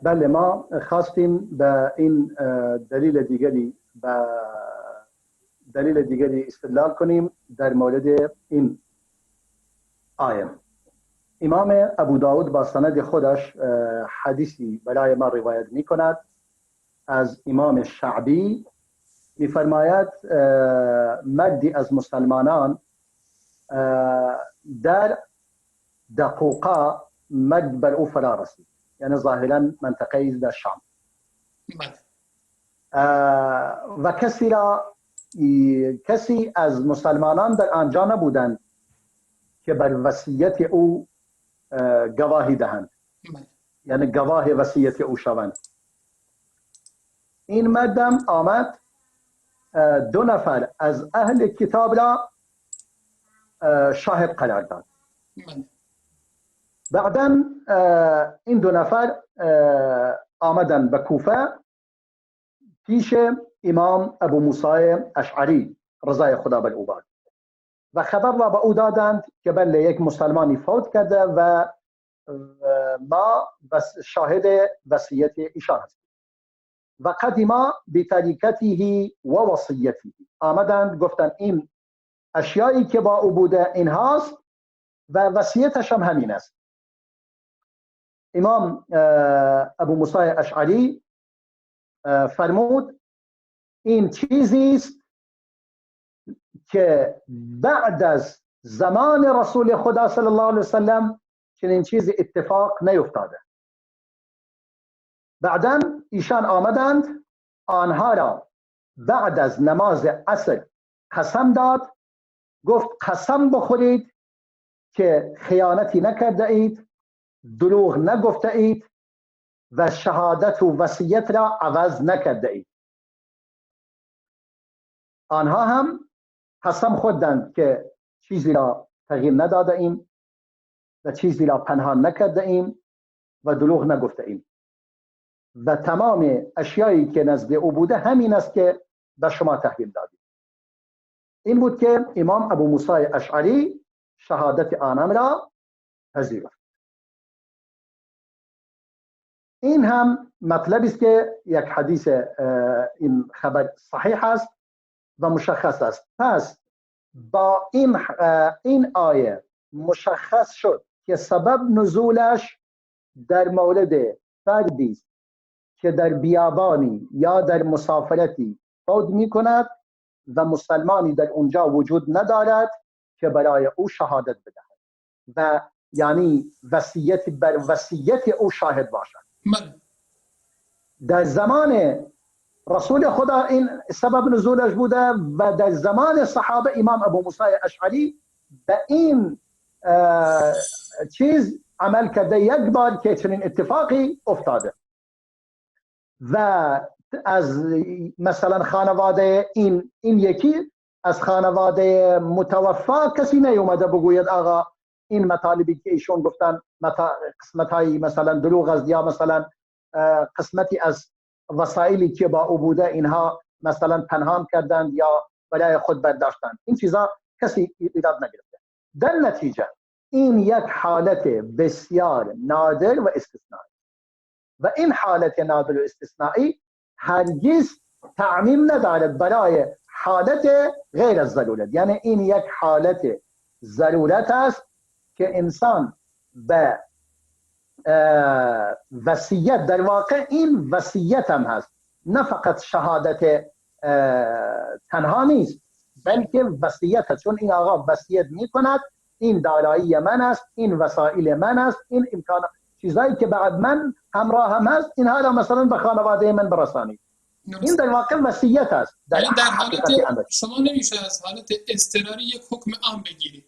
بله، ما خواستیم به این دلیل دیگری استدلال کنیم در مورد این آیه. امام ابو داود با سند خودش حدیثی برای ما روایت می کند از امام شعبی. می فرماید مردی از مسلمانان در دقوقا مرد بر او فرا رسید، یعنی ظاهرا منطقه در شام، و کسی از مسلمانان در آنجا نبودند که بر وصیت او گواهی دهند، یعنی گواه وصیت او شوند. این مردم آمد 2 نفر از اهل کتاب را شاهد قرار داد. بعداً این 2 نفر آمدن به کوفه پیش امام ابو موسی اشعری رضای خدا بر او باد و خبر را به او دادند که بله یک مسلمانی فوت کرده و ما شاهد وصیت ایشان هستیم. و قدما بطریقته و وصیته، آمدند گفتند این اشیایی که با او بوده این هاست و وصیتش هم همین است. امام ابو موسی اشعری فرمود این چیزی است که بعد از زمان رسول خدا صلی الله علیه وسلم چنین چیزی اتفاق نیفتاده. بعداً ایشان آمدند، آنها را بعد از نماز عصر قسم داد، گفت قسم بخورید که خیانتی نکرده اید، دروغ نگفته اید و شهادت و وصیت را عوض نکرده اید. آنها هم قسم خوردند که چیزی را تغییر نداده ایم و چیزی را پنهان نکرده ایم و دروغ نگفته ایم و تمام اشیایی که نزد او بوده همین است که به شما تحویل دادیم. این بود که امام ابو موسی اشعری شهادت آنان را پذیرفت. این هم مطلبی است که یک حدیث این خبر صحیح است و مشخص است. پس با این آیه مشخص شد که سبب نزولش در مورد فردی است که در بیابانی یا در مسافرتی فوت می کند و مسلمانی در اونجا وجود ندارد که برای او شهادت بدهد و یعنی وصیت بر وصیت او شاهد باشد. در زمان رسول خدا این سبب نزولش بوده و در زمان صحابه امام ابو موسی اشعری به این چیز عمل کرده یک بار که چنین اتفاقی افتاده و از مثلا خانواده این یکی از خانواده متوفا کسی نیومده بگوید آقا این مطالبی که ایشون گفتن قسمتایی مثلا دروغ است یا مثلا قسمتی از وسایلی که با او بوده اینها مثلا پنهان کردند یا برای خود برداشتند. این چیزا کسی ایراد نگرفته. در نتیجه این یک حالت بسیار نادر و استثنایی و این حالت نادر و استثنایی هرگز تعمیم ندارد برای حالت غیر از ضرورت. یعنی این یک حالت ضرورت است که انسان به وصیت، در واقع این وصیت هم هست، نه فقط شهادت تنها نیست بلکه وصیت هست، چون این آقا وصیت می کند این دارایی من است، این وسایل من است، این امکان چیزایی که بعد من همراه هم هست اینها را مثلا به خانواده من برسانید. این در واقع وصیت است. در حالت شما نمیشه از حالت اضطراری یک حکم عام بگیرید.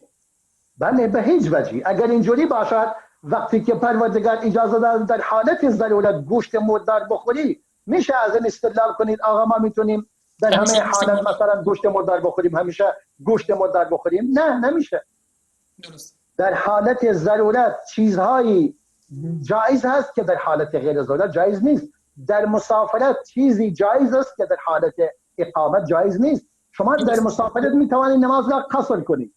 بله به هیچ وجهی. اگر اینجوری باشد وقتی که پروردگار اجازه داد در حالت ضرورت گوشت مردار بخوری میشه از این استدلال کنید آقا ما میتونیم در همه حالت مثلا گوشت مردار بخوریم، همیشه گوشت مردار بخوریم؟ نه نمیشه. درست. در حالت ضرورت چیزهایی جایز هست که در حالت غیر ضرورت جایز نیست. در مسافرت چیزی جایز است که در حالت اقامت جایز نیست. شما در مسافرت میتوانید نماز را قصر کنید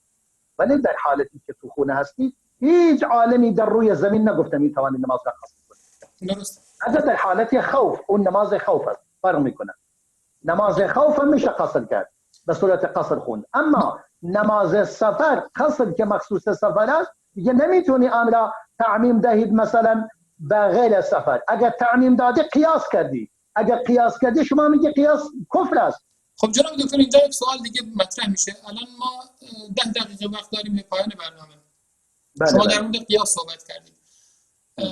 ولی در حالتی که تو خونه هستید هیچ عالمی در روی زمین نگفته میتوانید نماز را قصر کنید. درست. اگر در حالت خوف، اون نماز خوف است، فرق میکنه. نماز خوف هم میشه قصر کرد، به صورت قصر خوند. اما نماز سفر، قصر که مخصوص سفر است، دیگه نمیتونی آن را تعمیم دهید مثلا به غیر سفر. اگر تعمیم دادی قیاس کردی، اگر قیاس کردی شما میگی قیاس کفر است. خب جناب دکتر، اینجا یک سوال دیگه مطرح میشه. الان ما 10 دقیقه وقت داریم به پایان برنامه. شما در مورد قیاس صحبت کردید.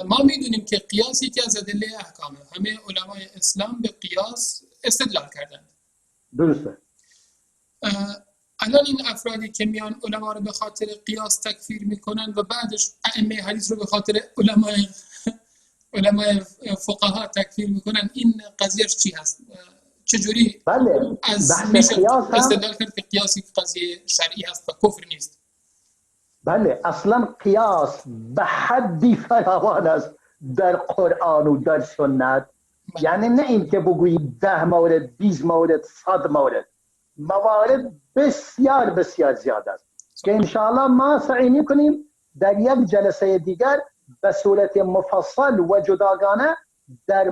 ما میدونیم که قیاس یکی از ادله احکامه. همه علمای اسلام به قیاس استدلال کردن. درسته. الان این افرادی که میان علما رو به خاطر قیاس تکفیر میکنن و بعدش ائمه حدیث رو به خاطر علمای فقها تکفیر میکنن، این قضیهش چی هست؟ چجوری از میشه استدلال کرد که قیاسی قضیه شرعی هست و کفر نیست؟ بله، اصلا قیاس به حدی فراوان است در قرآن و در سنت. یعنی نه این که بگویی 10 مورد، 20 مورد، 100 مورد، موارد بسیار بسیار زیاد است که انشاءالله ما سعی میکنیم در یک جلسه دیگر به صورت مفصل و جداگانه در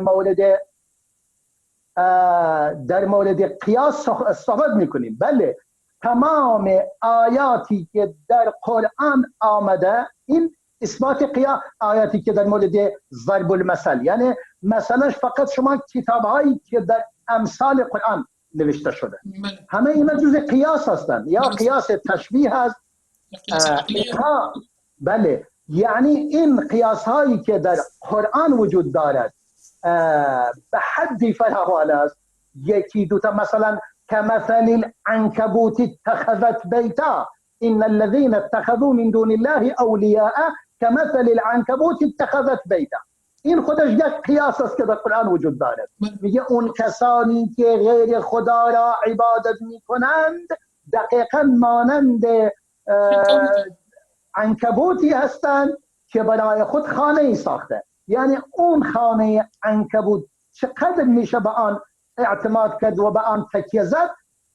مورد قیاس صحبت میکنیم. بله، تمام آیاتی که در قرآن آمده، این اثبات قیاس، آیاتی که در مورد ضرب المثل، یعنی مثلا فقط شما کتابهایی که در امثال قرآن نوشته شده همه اینا جزء قیاس هستند، یا قیاس تشبیه هست. بله، یعنی این قیاس هایی که در قرآن وجود دارد به حدی فراوان است. یکی دوتا، مثلا كمثل العنكبوت اتخذت بيتا ان الذين اتخذوا من دون الله اولیاء كمثل العنكبوت اتخذت بيتا. این خودش یک قیاس است که در قرآن وجود دارد. میگه اون کسانی که غیر خدا را عبادت میکنند دقیقاً مانند عنکبوتی هستند که برای خود خانه ای ساخته. یعنی اون خانه عنکبوت چقدر میشه به آن اعتماد کرد و به آن تکیه زد،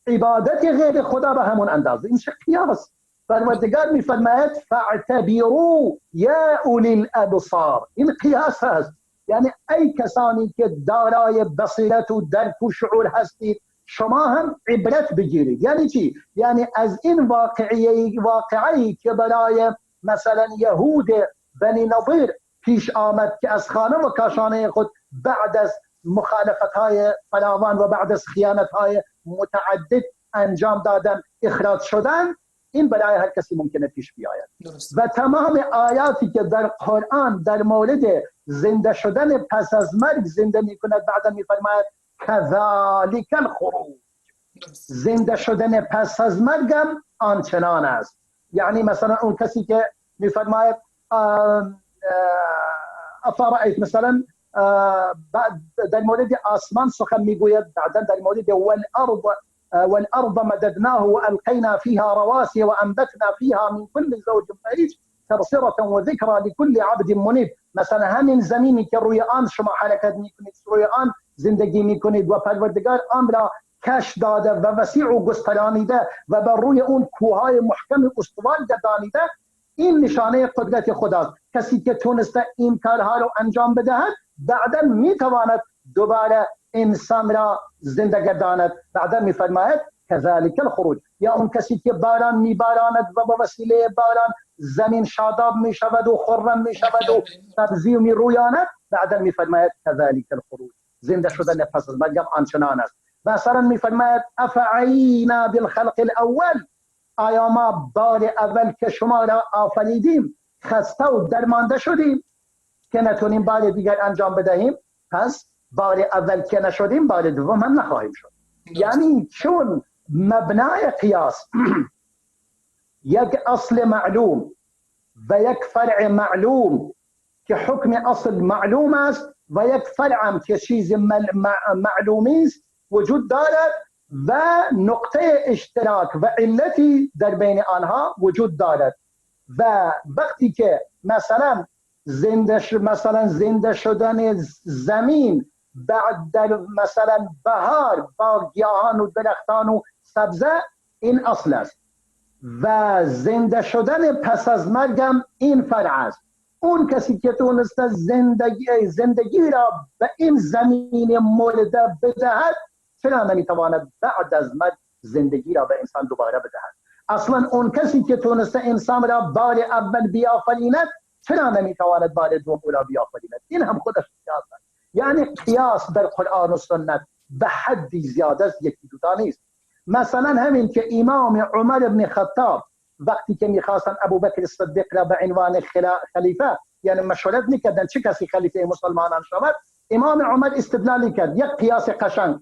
عبادت غیر خدا به همون اندازه. این چه قیاس؟ پروردگار میفرماید فاعتبروا یا اولی الابصار. این قیاس هست. یعنی ای کسانی که دارای بصیرت و درک و شعور هستید، شما هم عبرت بگیرید. یعنی چی؟ یعنی از این واقعی که برای مثلا یهود بنی نضیر پیش آمد که از خانه و کاشانه خود بعد از مخالفت‌های فراوان و بعد از خیانت‌های متعدد انجام دادن اخراج شدن، این برای هر کسی ممکنه پیش بیاید. و تمام آیاتی که در قرآن در مورد زنده شدن پس از مرگ زنده می‌کند، بعدا می‌فرماید کذالک الخروج. زنده شدن پس از مرگ هم آنچنان است. یعنی مثلا اون کسی که می‌فرماید افرأیت، مثلا در مورد آسمان سخن میگوید، بعدا در مورد والارض مددناه والقینا فيها رواسي وانبتنا فيها من كل زوج بهيج تبصره وذكرى لكل عبد منيب. مثلا همین زمینی که روی آن شما حرکت میکنید، روی آن زندگی میکنید و پروردگار آن را کش داده و وسیع و گسترانیده و بر روی اون کوههای محکم استوار گردانیده، این نشانه قدرت خداست. کسی که تونسته این کارها رو انجام بدهد، بعدا میتواند دوباره انسان را زنده گرداند. بعدا میفرماید کذالک الخروج. یا اون کسی که باران میباراند و با وسیله باران زمین شاداب میشود و خرم میشود و سبزی میرویاند، بعدا میفرماید کذالک الخروج. زنده شدن پس از مرگ آنچنان است. مثلا میفرماید افعینا بالخلق الاول، آیا ما بار اول که شما را آفریدیم خسته و درمانده شدیم که نتونیم بار دیگر انجام بدهیم؟ پس بار اول که نشدیم بار دوم هم نخواهیم شد. یعنی چون مبنای قیاس یک اصل معلوم و یک فرع معلوم که حکم اصل معلوم است و یک فرع هم که چیز معلومی است وجود دارد و نقطه اشتراک و علتی در بین آنها وجود دارد. و وقتی که مثلا زنده شدن زمین بعد در مثلا بهار با گیاهان و درختان و سبزه، این اصل است. و زنده شدن پس از مرگم این فرع است. اون کسی که تونسته زندگی را به این زمین مرده بدهد چرا نمیتواند بعد از مرگ زندگی را به انسان دوباره بدهد؟ اصلا اون کسی که تونسته انسان را بار اول بیافریند چرا نمیتواند بار دوم را بیافریند؟ این هم خودش قیاس است. یعنی قیاس در قرآن و سنت به حدی زیاده است، یکی دوتا نیست. مثلا همین که امام عمر بن خطاب وقتی که میخواستن ابوبکر صدیق را به عنوان خلیفه، یعنی مشورت میکردن چه کسی خلیفه مسلمانان شود، امام عمر استدلال کرد، یک قیاس قشنگ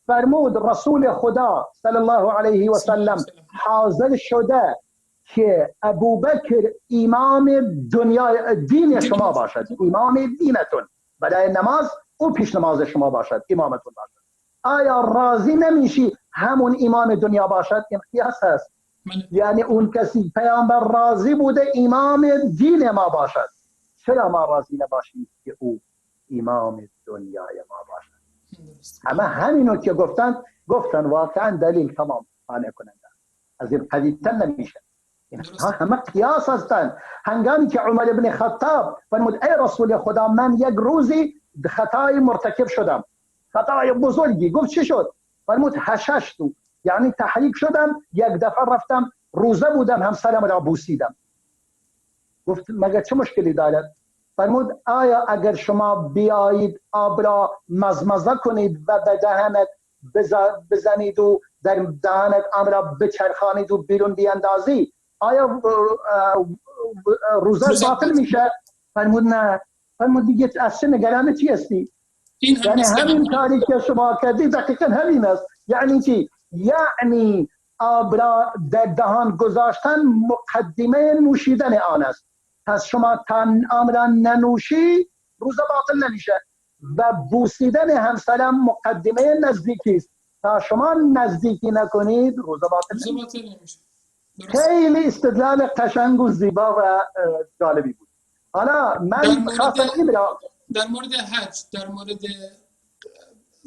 فرمود رسول خدا صلی الله علیه و سلم حاضر شده که ابوبکر امام دین شما باشد، امام دینتون، برای نماز او پیش نماز شما باشد، امامتون باشد. آیا راضی نمیشی همون امام دنیا باشد؟ این قیاس هست. یعنی اون کسی پیامبر راضی بوده امام دین ما باشد، چرا ما راضی نباشیم که او امام دنیای ما باشد؟ اما همینو که گفتن واقعا دلیل تمام قانع کننده، از این قوی‌تر نمیشه. همه قیاس هستند. هنگامی که عمر بن خطاب فرمود ای رسول خدا من یک روزی خطای مرتکب شدم، خطای بزرگی. گفت چی شد؟ فرمود حششتو، یعنی تحریک شدم، یک دفعه رفتم روزه بودم همسرم را بوسیدم. گفت مگر چه مشکلی دارد؟ فرمود آیا اگر شما بیایید آب را مزمزه کنید و به دهنت بزنید و در دهنت آب را بچرخانید و بیرون بیاندازی آیا روزه باطل میشه؟ فرمود نه. فرمود دیگه از چه نگران چی هستی؟ یعنی همین کاری که شما کردید دقیقا همین است. یعنی چی؟ یعنی آب را در دهان گذاشتن مقدمه نوشیدن آن است. پس شما تا آب را ننوشی روزه باطل نمیشه و بوسیدن همسرم مقدمه نزدیکی است. تا شما نزدیکی نکنید روزه باطل نمیشه. خیلی استدلال قشنگ و زیبا و جالبی بود. حالا من خواستم این را در مورد حج، در مورد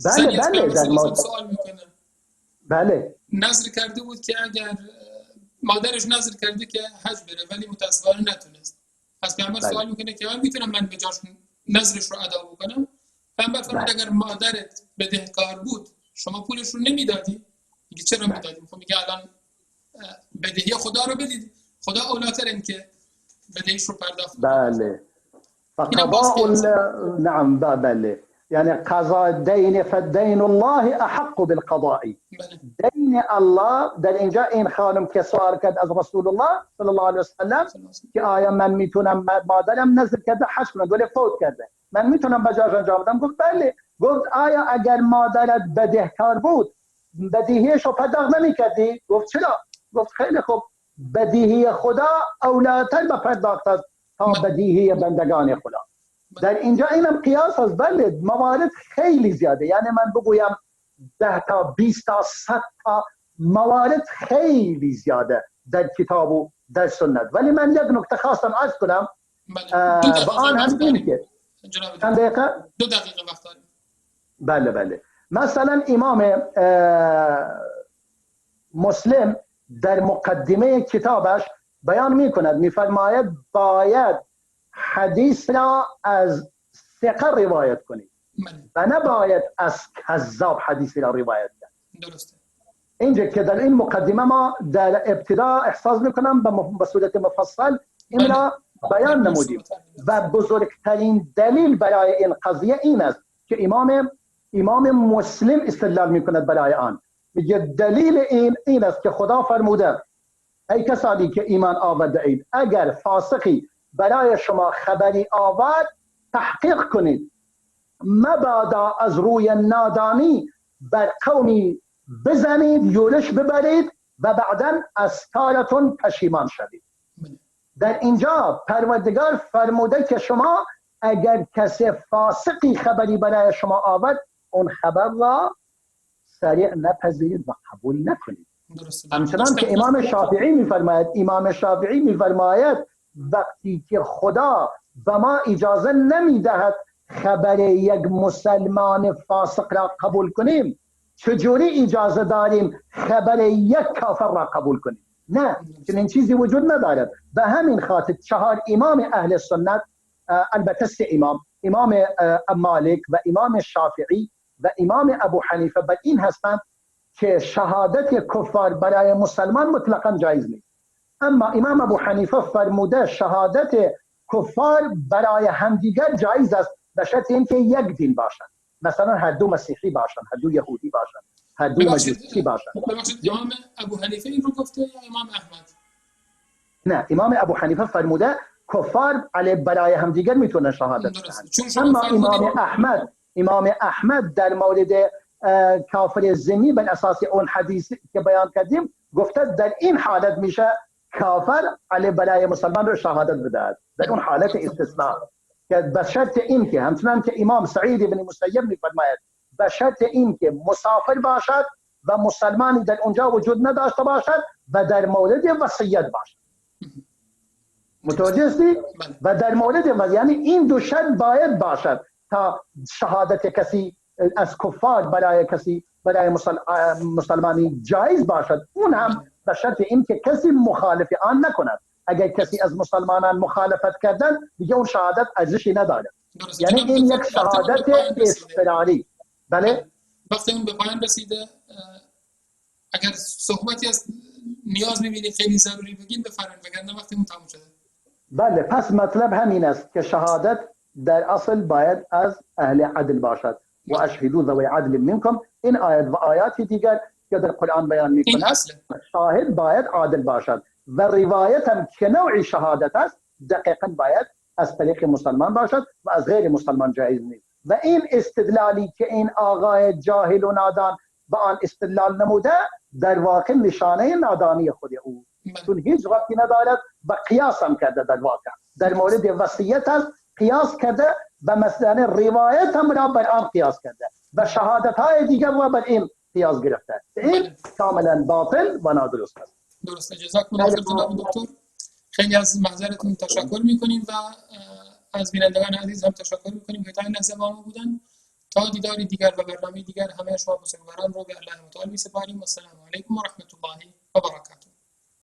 بله در مورد سوال میکنم. بله نظر کرده بود که اگر مادرش نظر کرده که حج بره ولی متاسفانه نتونست، پس پیامبر سوال میکنه که میتونم من به جاش نظرش رو ادا بکنم؟ پیامبر فرمود اگر مادرت بدهکار بود شما پولش رو نمیدادی؟ میگه چرا میدادی؟ میگه الان بدهی خدا رو بدید، خدا اولاتر این که بدهیش رو پرداخت. بله فقضاء نعم بله، یعنی قضاء دین فدین الله احق بالقضاء. دین الله در اینجا این خانم که سوال کرد از رسول الله صلی الله علیه و سلم که آیا من میتونم مادرم نظر کرده حج کنم ولی فوت کرده، من میتونم بجاش انجام بدم؟ گفت بله. گفت آیا اگر مادرت بدهکار بود بدیهیش رو پرداخت نمیکردی؟ گفت چرا؟ گفت خیلی خوب، بدیهی خدا اولاتر به پرداخت است تا بدیهی بندگان خدا. در اینجا اینم قیاس است. بله موارد خیلی زیاده، یعنی من بگویم 10 تا 20 تا 100 تا موارد خیلی زیاده در کتاب و در سنت. ولی من یک نکته خواستم عرض کنم و آن هم این که چند دقیقه؟ 2 دقیقه وقت داریم. بله مثلا امام مسلم در مقدمه کتابش بیان میکند، میفرماید باید حدیث را از ثقه روایت کنید و نباید از کذاب حدیث را روایت کرد. درسته. اینجا که در این مقدمه ما در ابتدا احساس میکنم به صورت مفصل این را بیان نمودیم و بزرگترین دلیل برای این قضیه این است که امام مسلم استدلال میکند برای آن. میگه دلیل این است که خدا فرموده ای کسانی که ایمان آورده اید اگر فاسقی برای شما خبری آورد تحقیق کنید، مبادا از روی نادانی بر قومی بزنید، یورش ببرید و بعدا از کارتون پشیمان شوید. در اینجا پروردگار فرموده که شما اگر کسی فاسقی خبری برای شما آورد اون خبر را سریع نپذیرید و قبول نکنید. همچنان که امام شافعی میفرماید وقتی که خدا به ما اجازه نمیدهد خبر یک مسلمان فاسق را قبول کنیم، چجوری اجازه داریم خبر یک کافر را قبول کنیم؟ نه، چنین چیزی وجود ندارد. به همین خاطر 4 امام اهل سنت البته سه امام مالک و امام شافعی و امام ابو حنیفه بر این هستند که شهادت کفار برای مسلمان مطلقا جایز نیست. اما امام ابو حنیفه فرموده شهادت کفار برای همدیگر جایز است به شرط اینکه یک دین باشند، مثلا هر دو مسیحی باشند، هر دو یهودی باشند، هر دو مجوسی باشند. امام ابو حنیفه این رو گفته یا امام احمد؟ نه، امام ابو حنیفه فرموده کفار علی برای همدیگر میتونن شهادت بدهند. اما امام احمد در مورد کافر ذمی بر اساس اون حدیث که بیان کردیم گفته در این حالت میشه کافر علی برای مسلمان رو شهادت بدهد، در اون حالت استثناء که به شرط این که همچنان که امام سعید بن مسیب میفرماید به شرط این که مسافر باشد و مسلمانی در اونجا وجود نداشته باشد و در مورد وصیت باشد. متوجه هستی؟ و در مورد یعنی این دو شرط باید باشد تا شهادت کسی از کفار برای کسی برای مسلمانی جایز باشد، اون هم به شرط این که کسی مخالف آن نکند. اگر کسی از مسلمانان مخالفت کردن دیگه اون شهادت ارزشی نداره. یعنی این یک شهادت اضطراری. بله وقتی اون به پایان رسیده اگر صحبتی از نیاز می‌بینید خیلی ضروری بگین بفرمایید، وگرنه وقتی اون تموم شده. بله، پس مطلب همین است که شهادت در اصل باید از اهل عدل باشد و اشهدوا ذوی عدل منکم. این آیات و آیاتی دیگر که در قرآن بیان می‌کند شاهد باید عادل باشد و روایت هم که نوعی شهادت است دقیقاً باید از طریق مسلمان باشد و از غیر مسلمان جایز نیست. و این استدلالی که این آقای جاهل و نادان با آن استدلال نموده در واقع نشانه نادانی خود او، چون هیچ ربطی ندارد و قیاس هم کرده. در واقع در مورد وصیت است قیاس کرده و مثلا روایت هم را بر آن قیاس کرده و شهادت های دیگر را بر این قیاس گرفته. این کاملا باطل و نادرست است. درسته. جزاکم الله خیر جناب دکتر. خیلی از محضرتون تشکر میکنیم و از بینندگان عزیز هم تشکر میکنیم که تا این لحظه با ما بودن. تا دیداری دیگر و برنامه دیگر همه شما بزرگواران رو به الله متعال می‌سپاریم. السلام علیکم و رحمت الله و برکاته.